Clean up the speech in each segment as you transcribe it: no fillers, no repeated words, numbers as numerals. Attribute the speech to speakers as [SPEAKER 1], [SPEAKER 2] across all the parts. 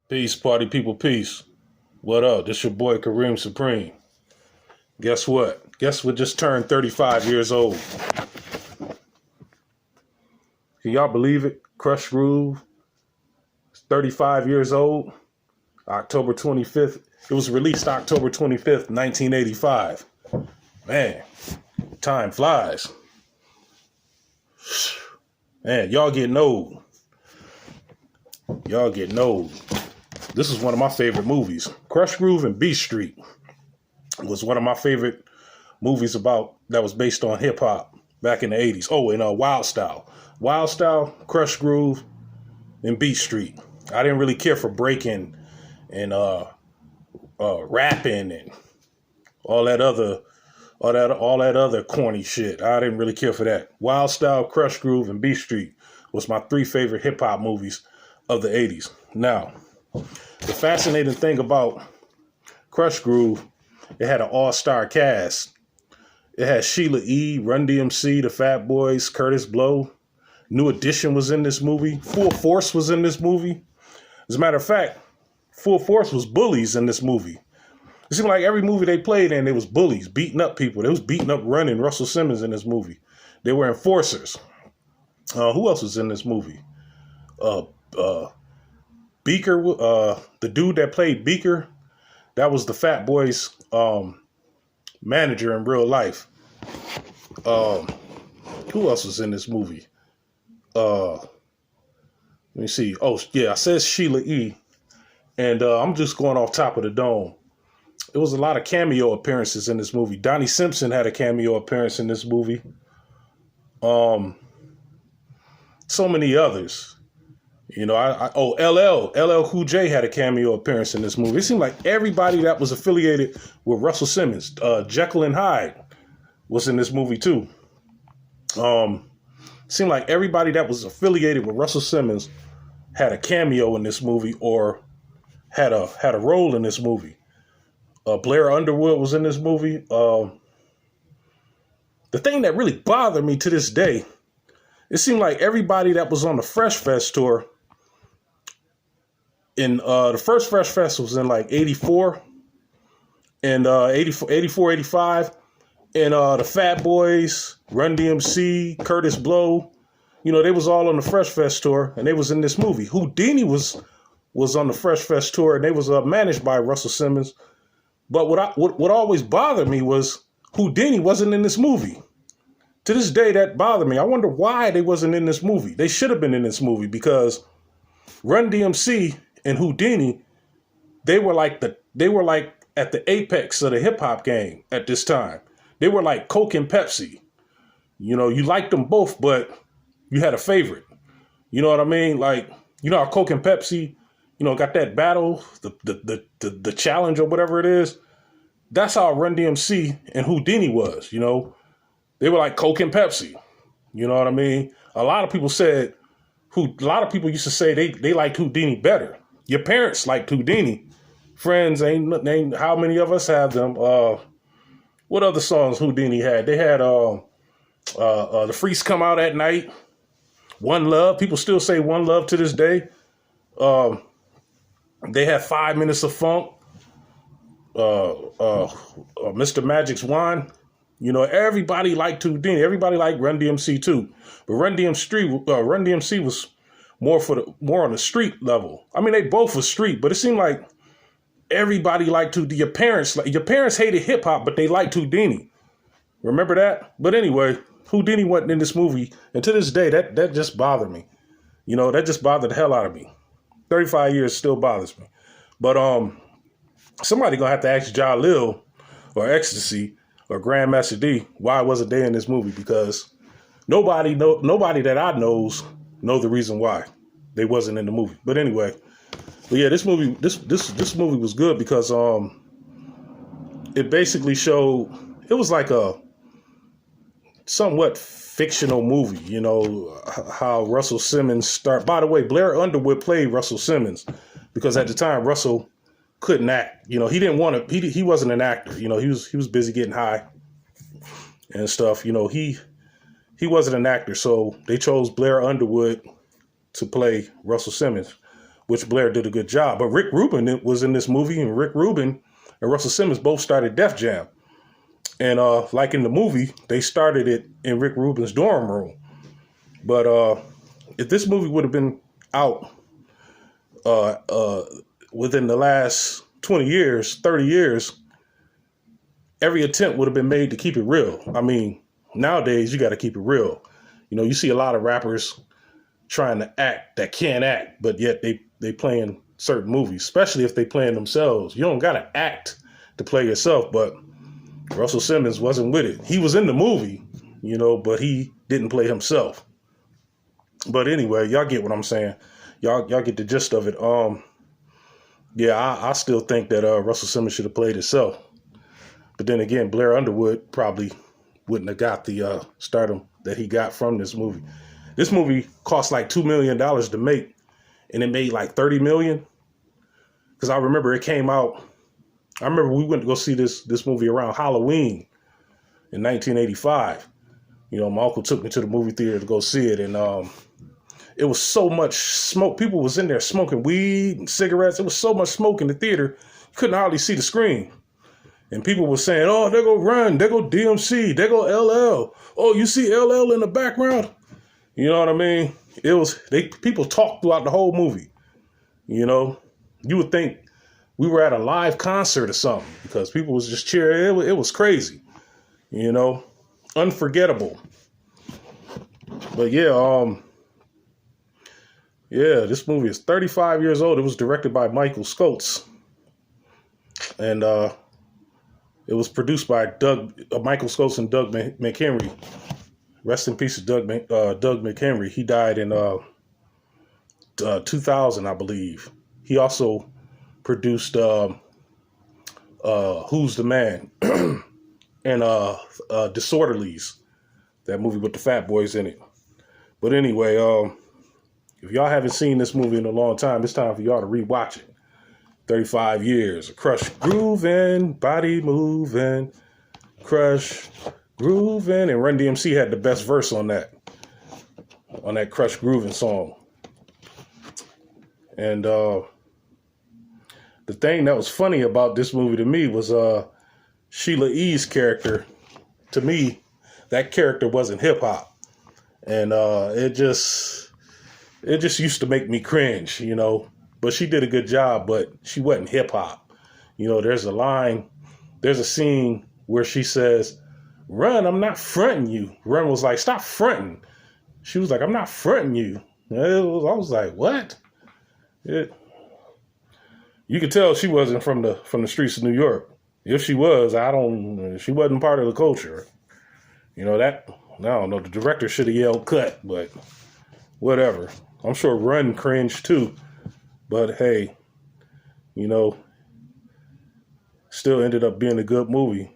[SPEAKER 1] Peace, party people, peace. What up? This your boy Kareem Supreme. Guess what? Guess what just turned 35 years old. Can y'all believe it? Krushgroove, 35 years old. October 25th. It was released October 25th, 1985. Man, time flies. Man, y'all getting old. Y'all getting old. This is one of my favorite movies. Krushgroove and Beat Street was one of my favorite movies that was based on hip hop back in the 80s. Oh, and Wild Style. Wild Style, Krushgroove, and Beat Street. I didn't really care for breaking and rapping and all that other corny shit. I didn't really care for that. Wild Style, Krushgroove, and Beat Street was my three favorite hip hop movies of the 80s. Now, the fascinating thing about Krushgroove, it had an all-star cast. It had Sheila E., Run DMC, the Fat Boys, Curtis Blow. New Edition was in this movie. Full Force was in this movie. As a matter of fact, Full Force was bullies in this movie. It seemed like every movie they played in, they was bullies, beating up people. They was beating up Running Russell Simmons in this movie. They were enforcers. Who else was in this movie? Beaker, the dude that played Beaker, that was the Fat Boys manager in real life. Who else was in this movie? Let me see. Oh, yeah, I said Sheila E. And I'm just going off top of the dome. It was a lot of cameo appearances in this movie. Donnie Simpson had a cameo appearance in this movie. So many others. You know, LL Cool J had a cameo appearance in this movie. It seemed like everybody that was affiliated with Russell Simmons, Jekyll and Hyde was in this movie too. Seemed like everybody that was affiliated with Russell Simmons had a cameo in this movie or had a role in this movie. Blair Underwood was in this movie. The thing that really bothered me to this day, it seemed like everybody that was on the Fresh Fest tour, in the first Fresh Fest was in like 84 and 84, 85. And the Fat Boys, Run DMC, Curtis Blow, you know, they was all on the Fresh Fest tour and they was in this movie. Houdini was on the Fresh Fest tour and they was managed by Russell Simmons. But what always bothered me was Houdini wasn't in this movie. To this day, that bothered me. I wonder why they wasn't in this movie. They should have been in this movie because Run DMC and Houdini, they were like at the apex of the hip hop game at this time. They were like Coke and Pepsi. You know, you liked them both, but you had a favorite. You know what I mean? Like, you know how Coke and Pepsi, you know, got that battle, the challenge or whatever it is. That's how Run DMC and Houdini was, you know. They were like Coke and Pepsi. You know what I mean? A lot of people used to say they liked Houdini better. Your parents liked Houdini. Friends ain't how many of us have them? What other songs Houdini had? They had The Freaks Come Out at Night, One Love. People still say One Love to this day. They had 5 Minutes of Funk. Mr. Magic's Wine. You know, everybody liked Houdini. Everybody liked Run DMC too. But Run DMC was more on the street level. I mean, they both were street, but it seemed like everybody liked Houdini. Your parents hated hip hop, but they liked Houdini. Remember that? But anyway, Houdini wasn't in this movie, and to this day, that just bothered me. You know, that just bothered the hell out of me. 35 years still bothers me. But somebody gonna have to ask Jalil or Ecstasy or Grandmaster D why wasn't they in this movie, because nobody that I know the reason why they wasn't in the movie. But anyway, yeah, this movie was good because it basically showed, it was like a somewhat fictional movie, you know, how Russell Simmons started. By the way, Blair Underwood played Russell Simmons because at the time Russell couldn't act. You know, he wasn't an actor. You know, he was busy getting high and stuff. You know, he wasn't an actor, so they chose Blair Underwood to play Russell Simmons. which Blair did a good job. But Rick Rubin was in this movie, and Rick Rubin and Russell Simmons both started Def Jam. And like in the movie, they started it in Rick Rubin's dorm room. But if this movie would have been out within the last 20 years, 30 years, every attempt would have been made to keep it real. I mean, nowadays, you got to keep it real. You know, you see a lot of rappers trying to act that can't act, but yet they play in certain movies, especially if they playing themselves. You don't got to act to play yourself, but Russell Simmons wasn't with it. He was in the movie, you know, but he didn't play himself. But anyway, y'all get what I'm saying. Y'all get the gist of it. Yeah, I still think that Russell Simmons should have played himself. But then again, Blair Underwood probably wouldn't have got the stardom that he got from this movie. This movie cost like $2 million to make, and it made like $30 million. Because I remember it came out. I remember we went to go see this movie around Halloween in 1985. You know, my uncle took me to the movie theater to go see it, and it was so much smoke. People was in there smoking weed and cigarettes. It was so much smoke in the theater, you couldn't hardly see the screen. And people were saying, "Oh, there go Run, there go DMC, there go LL. Oh, you see LL in the background." You know what I mean? People talked throughout the whole movie. You know, you would think we were at a live concert or something because people was just cheering. It was crazy. You know, unforgettable. But yeah, this movie is 35 years old. It was directed by Michael Scholz, and it was produced by Michael Scholz and Doug McHenry. Rest in peace to Doug McHenry. He died in 2000, I believe. He also produced Who's the Man and Disorderlies, that movie with the Fat Boys in it. But anyway, if y'all haven't seen this movie in a long time, it's time for y'all to rewatch it. 35 years of Krush grooving, body moving, Krush grooving, and Run DMC had the best verse on that Krush grooving song. And the thing that was funny about this movie to me was Sheila E.'s character. To me, that character wasn't hip hop, and it just used to make me cringe, you know. But she did a good job, but she wasn't hip hop. You know, there's a scene where she says, "Run, I'm not fronting you." Run was like, "Stop fronting." She was like, "I'm not fronting you." I was like, what? You could tell she wasn't from the streets of New York. If she was, she wasn't part of the culture. You know, I don't know, the director should have yelled cut, but whatever. I'm sure Run cringed too. But hey, you know, still ended up being a good movie.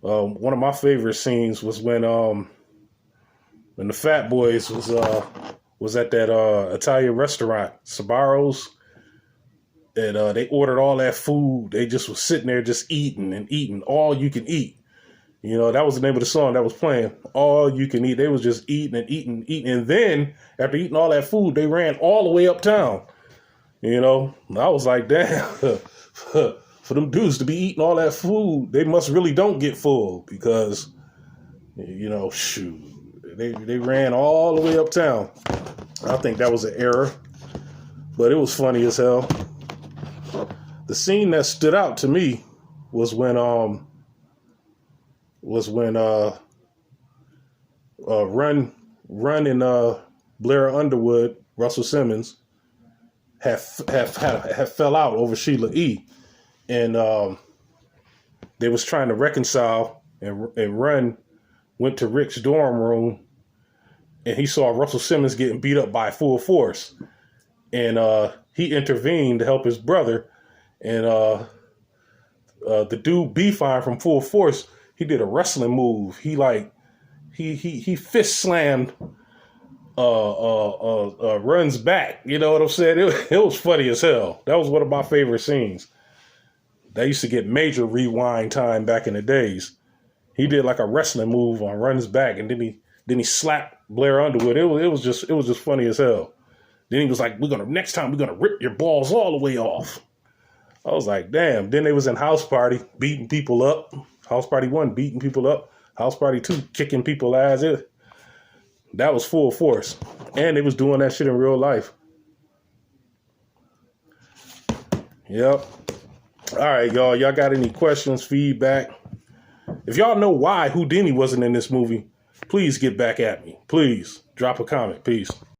[SPEAKER 1] One of my favorite scenes was when the Fat Boys was at that Italian restaurant, Sabaro's, and they ordered all that food. They just was sitting there just eating and eating, all you can eat. You know, that was the name of the song that was playing, All You Can Eat. They was just eating and eating and eating. And then after eating all that food, they ran all the way uptown. You know, I was like, damn, for them dudes to be eating all that food, they must really don't get full because, you know, shoot, they ran all the way uptown. I think that was an error, but it was funny as hell. The scene that stood out to me was when Run and Blair Underwood, Russell Simmons, have fell out over Sheila E. And they was trying to reconcile, and Run went to Rick's dorm room, and he saw Russell Simmons getting beat up by Full Force. And he intervened to help his brother. And the dude B-Fine from Full Force, he did a wrestling move. He fist slammed Run's back. You know what I'm saying? It was funny as hell. That was one of my favorite scenes. That used to get major rewind time back in the days. He did like a wrestling move on Run's back, and then he slapped Blair Underwood. It was just funny as hell. Then he was like, next time we're gonna rip your balls all the way off. I was like, damn. Then they was in House Party beating people up. House Party 1 beating people up. House Party 2 kicking people ass. That was full force. And they was doing that shit in real life. Yep. All right, y'all. Y'all got any questions, feedback? If y'all know why Houdini wasn't in this movie, please get back at me. Please drop a comment. Peace.